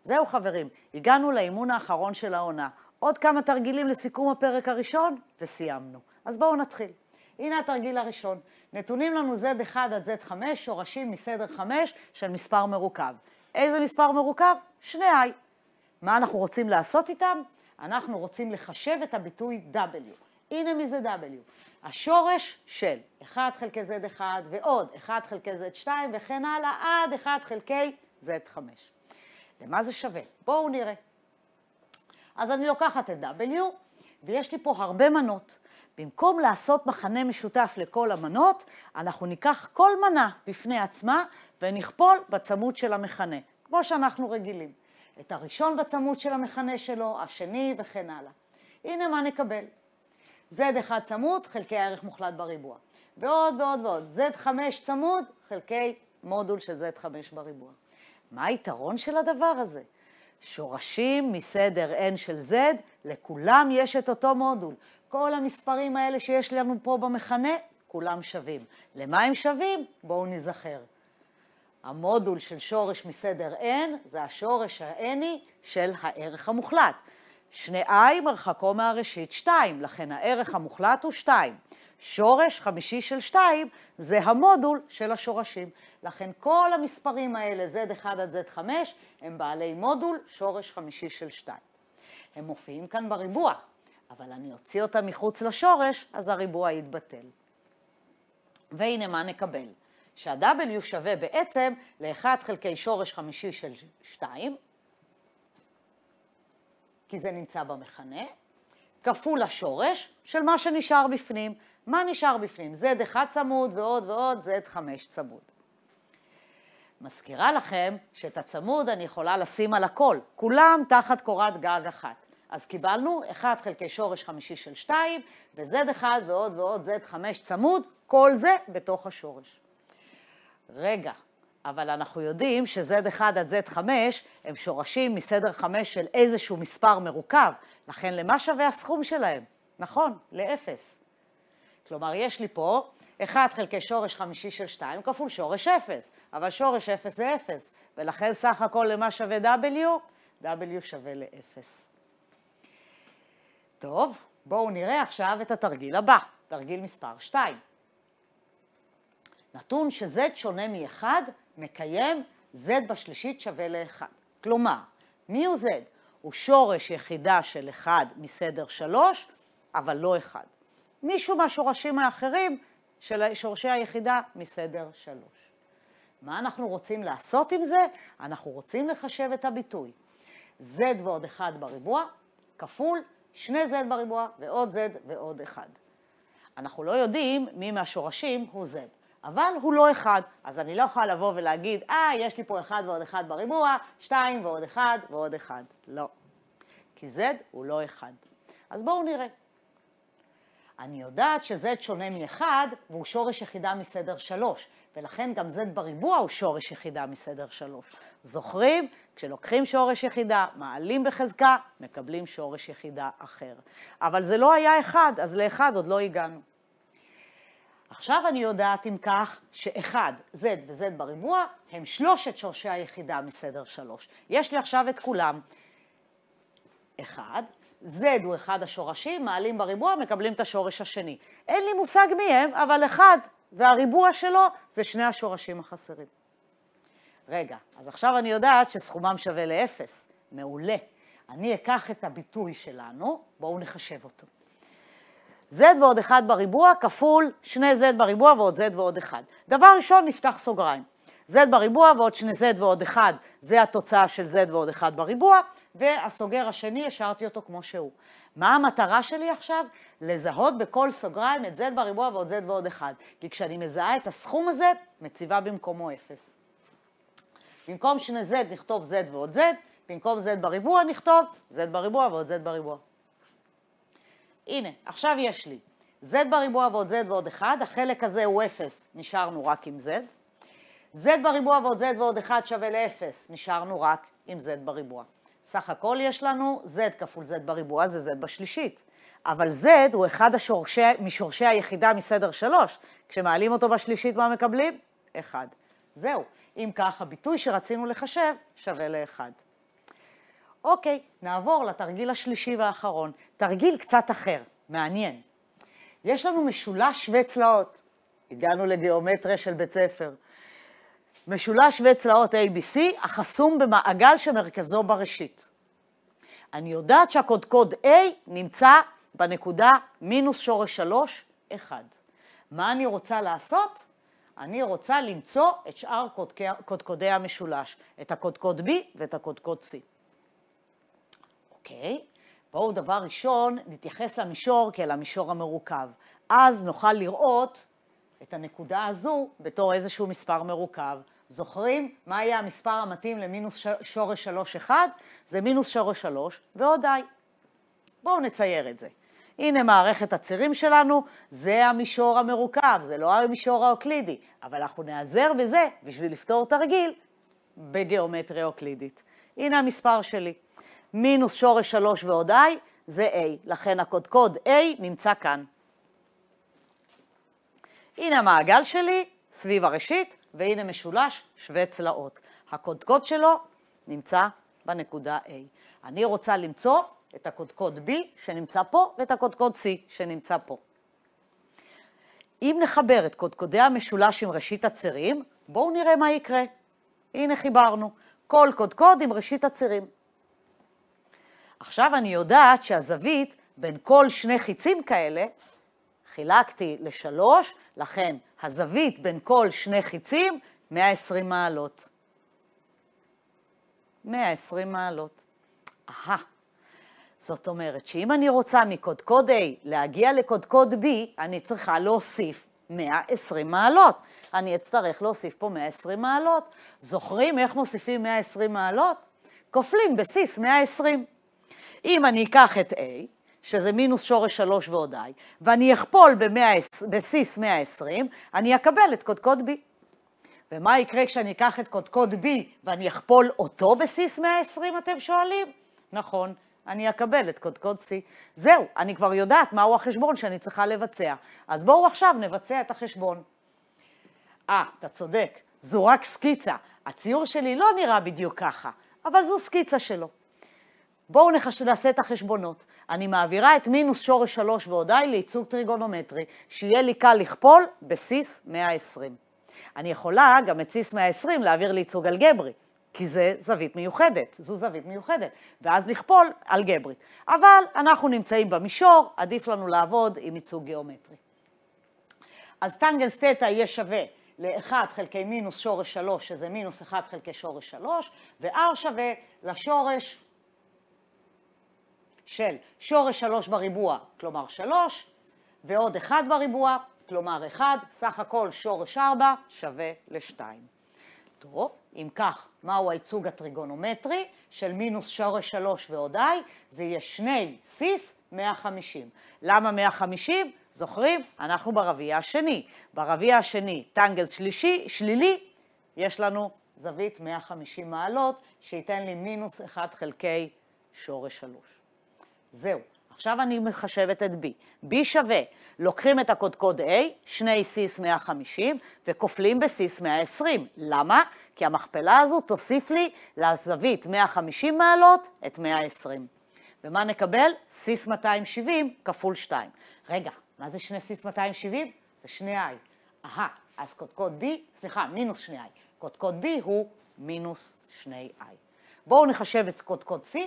זהו חברים, הגענו לאימון האחרון של העונה. עוד כמה תרגילים לסיכום הפרק הראשון, וסיימנו. אז בואו נתחיל. הנה התרגיל הראשון. נתונים לנו Z1 עד Z5, שורשים מסדר 5 של מספר מרוכב. איזה מספר מרוכב? 2i. מה אנחנו רוצים לעשות איתם? אנחנו רוצים לחשב את הביטוי W. הנה מי זה W. השורש של 1 חלקי Z1 ועוד 1 חלקי Z2 וכן הלאה עד 1 חלקי Z5. למה זה שווה? בואו נראה. אז אני לוקחת את W, ויש לי פה הרבה מנות. במקום לעשות מחנה משותף לכל המנות, אנחנו ניקח כל מנה בפני עצמה, ונכפול בצמוד של המכנה, כמו שאנחנו רגילים. את הראשון בצמוד של המכנה שלו, השני וכן הלאה. הנה מה נקבל. Z1 צמוד חלקי הערך מוחלט בריבוע. ועוד ועוד ועוד. Z5 צמוד חלקי מודול של Z5 בריבוע. מה היתרון של הדבר הזה? שורשים מסדר n של z, לכולם יש את אותו מודול. כל המספרים האלה שיש לנו פה במכנה, כולם שווים. למה הם שווים? בואו נזכר. המודול של שורש מסדר n זה השורש ה-n'i של הערך המוחלט. 2i מרחקו מהראשית 2, לכן הערך המוחלט הוא 2. שורש חמישי של 2 זה המודול של השורשים. לכן כל המספרים האלה, Z1 עד Z5, הם בעלי מודול שורש חמישי של 2. הם מופיעים כאן בריבוע, אבל אני אוציא אותם מחוץ לשורש, אז הריבוע יתבטל. והנה מה נקבל. שה-W שווה בעצם ל-1 חלקי שורש חמישי של 2, כי זה נמצא במכנה, כפול השורש של מה שנשאר בפנים. מה נשאר בפנים? Z1 צמוד ועוד ועוד Z5 צמוד. מזכירה לכם שאת הצמוד אני יכולה לשים על הכל, כולם תחת קורת גג אחת. אז קיבלנו 1 חלקי שורש חמישי של 2, ו-Z1 ועוד ועוד Z5 צמוד, כל זה בתוך השורש. רגע, אבל אנחנו יודעים ש-Z1 עד Z5 הם שורשים מסדר 5 של איזשהו מספר מרוכב, לכן למה שווה הסכום שלהם? נכון, ל-0. כלומר, יש לי פה 1 חלקי שורש חמישי של 2 כפול שורש 0, אבל שורש 0 זה 0, ולכן סך הכל למה שווה W? W שווה ל-0. טוב, בואו נראה עכשיו את התרגיל הבא, תרגיל מספר 2. נתון ש-Z שונה מ-1 מקיים Z בשלישית שווה ל-1. כלומר, מי הוא Z? הוא שורש יחידה של 1 מסדר 3, אבל לא 1. מישהו מהשורשים האחרים של שורשי היחידה מסדר 3. מה אנחנו רוצים לעשות עם זה? אנחנו רוצים לחשב את הביטוי. Z ועוד 1 בריבוע, כפול 2Z בריבוע ועוד Z ועוד 1. אנחנו לא יודעים מי מהשורשים הוא Z, אבל הוא לא 1, אז אני לא יכולה לבוא ולהגיד, יש לי פה 1 ועוד 1 בריבוע, 2 ועוד 1 ועוד 1. לא, כי Z הוא לא 1. אז בואו נראה. אני יודעת ש-Z שונה מ-1 והוא שורש יחידה מסדר 3, ולכן גם Z בריבוע הוא שורש יחידה מסדר 3. זוכרים? כשלוקחים שורש יחידה, מעלים בחזקה, מקבלים שורש יחידה אחר. אבל זה לא היה 1, אז ל-1 עוד לא הגענו. עכשיו אני יודעת אם כך ש-1, Z ו-Z בריבוע הם שלושת שורשי היחידה מסדר 3. יש לי עכשיו את כולם. 1, Z הוא אחד השורשים, מעלים בריבוע, מקבלים את השורש השני. אין לי מושג מי הם, אבל 1 והריבוע שלו זה שני השורשים החסרים. רגע, אז עכשיו אני יודעת שסכומם שווה ל-0. מעולה. אני אקח את הביטוי שלנו, בואו נחשב אותו. Z ועוד 1 בריבוע כפול 2Z בריבוע ועוד Z ועוד 1. דבר ראשון נפתח סוגריים. Z בריבוע ועוד 2Z ועוד 1 זה התוצאה של Z ועוד 1 בריבוע, והסוגר השני השארתי אותו כמו שהוא. מה המטרה שלי עכשיו? לזהות בכל סוגריים את Z בריבוע ועוד Z ועוד 1. כי כשאני מזהה את הסכום הזה, מציבה במקומו 0. במקום 2Z נכתוב Z ועוד Z, במקום Z בריבוע נכתוב Z בריבוע ועוד Z בריבוע. הנה, עכשיו יש לי Z בריבוע ועוד Z ועוד 1, החלק הזה הוא 0, נשארנו רק עם Z. Z בריבוע ועוד Z ועוד 1 שווה ל-0, נשארנו רק עם Z בריבוע. סך הכל יש לנו Z כפול Z בריבוע, זה Z בשלישית. אבל Z הוא אחד משורשי היחידה מסדר 3. כשמעלים אותו בשלישית מה מקבלים? 1. זהו. אם כך, הביטוי שרצינו לחשב שווה ל-1. אוקיי, נעבור לתרגיל השלישי והאחרון. תרגיל קצת אחר, מעניין. יש לנו משולש שווה צלעות. הגענו לגיאומטריה של בית ספר. משולש שווה צלעות ABC, החסום במעגל שמרכזו בראשית. אני יודעת שהקודקוד A נמצא בנקודה מינוס שורש 3, 1. מה אני רוצה לעשות? אני רוצה למצוא את שאר קודקודי המשולש, את הקודקוד B ואת הקודקוד C. אוקיי, בואו דבר ראשון נתייחס למישור כאל המישור המרוכב. אז נוכל לראות את הנקודה הזו בתור איזשהו מספר מרוכב. זוכרים מה יהיה המספר המתאים למינוס שורש 3, 1? זה מינוס שורש 3 ועוד I. בואו נצייר את זה. הנה מערכת הצירים שלנו, זה המישור המרוכב, זה לא המישור האוקלידי, אבל אנחנו נעזר בזה בשביל לפתור תרגיל בגיאומטריה אוקלידית. הנה המספר שלי. מינוס שורש 3 ועוד I זה A, לכן הקודקוד A נמצא כאן. הנה המעגל שלי סביב הראשית, והנה משולש שווה צלעות. הקודקוד שלו נמצא בנקודה A. אני רוצה למצוא את הקודקוד B שנמצא פה ואת הקודקוד C שנמצא פה. אם נחבר את קודקודי המשולש עם ראשית הצירים, בואו נראה מה יקרה. הנה חיברנו. כל קודקוד עם ראשית הצירים. עכשיו אני יודעת שהזווית בין כל שני חיצים כאלה, חילקתי ל3, לכן הזווית בין כל שני חיצים 120 מעלות. 120 מעלות. זאת אומרת שאם אני רוצה מקודקוד A להגיע לקודקוד B, אני צריכה להוסיף 120 מעלות. אני אצטרך להוסיף פה 120 מעלות. זוכרים איך מוסיפים 120 מעלות? כופלים בסיס 120. אם אני אקח את A, שזה מינוס שורש 3 ועוד I, ואני אכפול בסיס 120, אני אקבל את קודקוד B. ומה יקרה כשאני אקח את קודקוד B ואני אכפול אותו בסיס 120, אתם שואלים? נכון, אני אקבל את קודקוד C. זהו, אני כבר יודעת מהו החשבון שאני צריכה לבצע. אז בואו עכשיו נבצע את החשבון. אתה צודק, זו רק סקיצה. הציור שלי לא נראה בדיוק ככה, אבל זו סקיצה שלו. בואו נעשה את החשבונות. אני מעבירה את מינוס שורש 3 ועוד I לייצוג טריגונומטרי, שיהיה לי קל לכפול בסיס 120. אני יכולה גם את סיס 120 להעביר לייצוג אלגברי, כי זה זווית מיוחדת, זו זווית מיוחדת, ואז לכפול אלגברית. אבל אנחנו נמצאים במישור, עדיף לנו לעבוד עם ייצוג גיאומטרי. אז טנגנס תטא יהיה שווה ל-1 חלקי מינוס שורש 3, שזה מינוס 1 חלקי שורש 3, ו-R שווה לשורש של שורש 3 בריבוע, כלומר 3, ועוד 1 בריבוע, כלומר 1, סך הכל שורש 4 שווה ל-2. טוב, אם כך, מהו הייצוג הטריגונומטרי של מינוס שורש 3 ועוד I? זה יהיה 2 סיס 150. למה 150? זוכרים? אנחנו ברביע השני. ברביע השני, טנגנס שלילי, יש לנו זווית 150 מעלות, שייתן לי מינוס 1 חלקי שורש 3. זהו. עכשיו אני מחשבת את B. B שווה, לוקחים את הקודקוד A, 2 סיס 150, וכופלים בסיס 120. למה? כי המכפלה הזו תוסיף לי לזווית 150 מעלות את 120. ומה נקבל? סיס 270 כפול 2. רגע, מה זה 2 סיס 270? זה 2i. אז קודקוד B, מינוס 2i. קודקוד B הוא מינוס 2i. בואו נחשב את קודקוד C.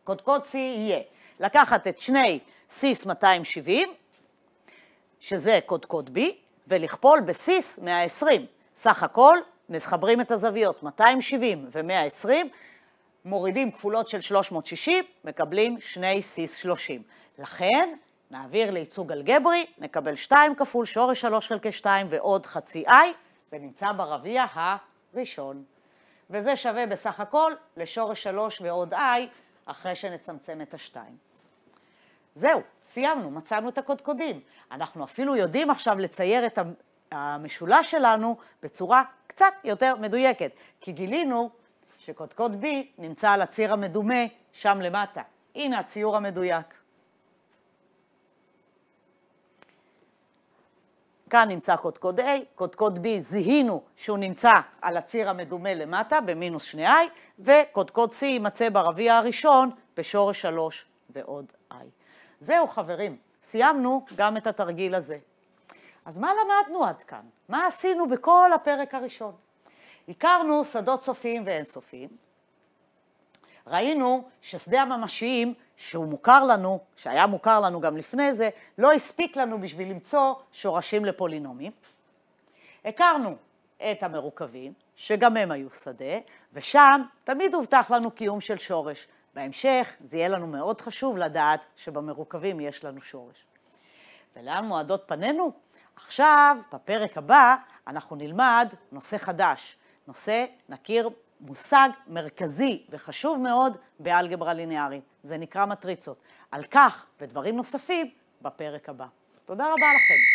קודקוד C יהיה לקחת את 2 סיס 270, שזה קודקוד B, ולכפול בסיס 120. סך הכל, מחברים את הזוויות 270 ו-120, מורידים כפולות של 360, מקבלים 2 סיס 30. לכן, נעביר לייצוג אלגברי, נקבל 2 כפול שורש 3 חלקי 2 ועוד חצי I, זה נמצא ברביע הראשון. וזה שווה בסך הכל לשורש 3 ועוד I, אחרי שנצמצם את השתיים. זהו, סיימנו, מצאנו את הקודקודים. אנחנו אפילו יודעים עכשיו לצייר את המשולש שלנו בצורה קצת יותר מדויקת, כי גילינו שקודקוד B נמצא על הציר המדומה שם למטה. הנה הציור המדויק. כאן נמצא קודקוד A, קודקוד B זיהינו שהוא נמצא על הציר המדומה למטה במינוס 2i, וקודקוד C יימצא ברביע הראשון בשורש 3 ועוד i. זהו חברים, סיימנו גם את התרגיל הזה. אז מה למדנו עד כאן? מה עשינו בכל הפרק הראשון? הכרנו שדות סופיים ואינסופיים. ראינו ששדה הממשיים, שהוא מוכר לנו, שהיה מוכר לנו גם לפני זה, לא הספיק לנו בשביל למצוא שורשים לפולינומים. הכרנו את המרוכבים, שגם הם היו שדה, ושם תמיד הובטח לנו קיום של שורש. בהמשך זה יהיה לנו מאוד חשוב לדעת שבמרוכבים יש לנו שורש. ולאן מועדות פנינו? עכשיו, בפרק הבא, אנחנו נלמד נושא חדש. נכיר מושג מרכזי וחשוב מאוד באלגברה ליניארית. זה נקרא מטריצות. על כך ודברים נוספים בפרק הבא. תודה רבה לכם.